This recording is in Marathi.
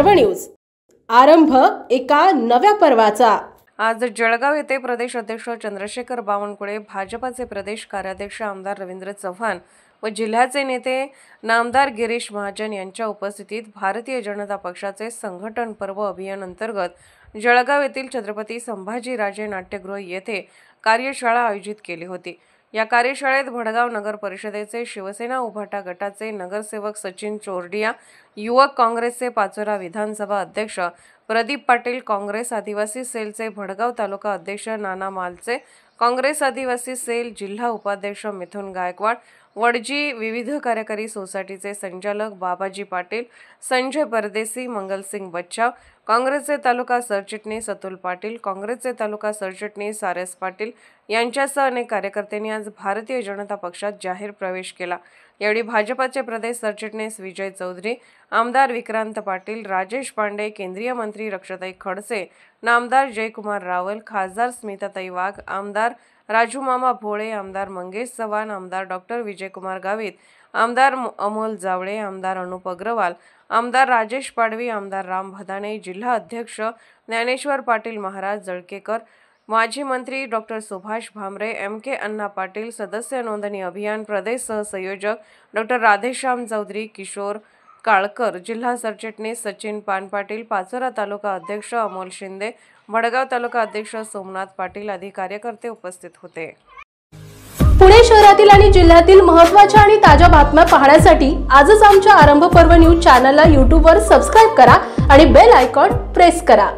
पर्व न्यूज। आरंभ एका नव्या पर्वाचा। आज जळगाव येथे प्रदेश अध्यक्ष चंद्रशेखर बावनकुळे, भाजपाचे प्रदेश कार्याध्यक्ष आमदार रवींद्र चव्हाण व जिल्ह्याचे नेते नामदार गिरीश महाजन यांच्या उपस्थितीत भारतीय जनता पक्षाचे संघटन पर्व अभियान अंतर्गत जळगाव येथील छत्रपती संभाजीराजे नाट्यगृह येथे कार्यशाळा आयोजित केली होती। या कार्यशाळेत भडगाव नगर परिषदेचे शिवसेना उभाटा गटाचे नगरसेवक सचिन चोरडिया, युवक काँग्रेसचे पाचोरा विधानसभा अध्यक्ष प्रदीप पाटील, काँग्रेस आदिवासी सेलचे भडगाव तालुका अध्यक्ष नाना मालचे, काँग्रेस आदिवासी सेल जिल्हा उपाध्यक्ष मिथुन गायकवाड, वडजी विविध कार्यकारी सोसायटीचे संचालक बाबाजी पाटील, संजय परदेसी, मंगलसिंग बच्चाव, काँग्रेसचे तालुका सरचिटणीस अतुल पाटील, काँग्रेसचे तालुका सरचिटणीस आर.एस. पाटील यांच्यासह अनेक कार्यकर्त्यांनी आज भारतीय जनता पक्षात जाहीर प्रवेश केला। यावेळी भाजपाचे प्रदेश सरचिटणीस विजय चौधरी, आमदार विक्रांत पाटील, राजेश पांडे, केंद्रीय मंत्री रक्षाताई खडसे, नामदार जयकुमार रावल, खासदार स्मिताताई वाघ, आमदार राजू मामा भोळे, आमदार मंगेश चव्हाण, आमदार डॉक्टर विजयकुमार गावित, आमदार अमोल जावळे, आमदार अनुप अग्रवाल, आमदार राजेश पाडवी, आमदार राम भदाने, जिल्हा अध्यक्ष ज्ञानेश्वर पाटील महाराज जळकेकर, माजी मंत्री डॉक्टर सुभाष भामरे, एम.के. अण्णा पाटील, सदस्य नोंदणी अभियान प्रदेश सहसंयोजक डॉक्टर राधेश्याम चौधरी, किशोर काळकर, जिल्हा सरचिटणीस सचिन पानपाटील, पाचोरा तालुका अध्यक्ष अमोल शिंदे, भडगाव तालुका अध्यक्ष सोमनाथ पाटील आदी कार्यकर्ते उपस्थित होते। पुणे शहरातील आणि जिल्ह्यातील महत्त्वाच्या आणि ताज्या बातम्या पाहण्यासाठी आजच आमच्या आरंभ पर्व न्यूज चॅनलला YouTube वर सबस्क्राइब करा आणि बेल आयकॉन प्रेस करा।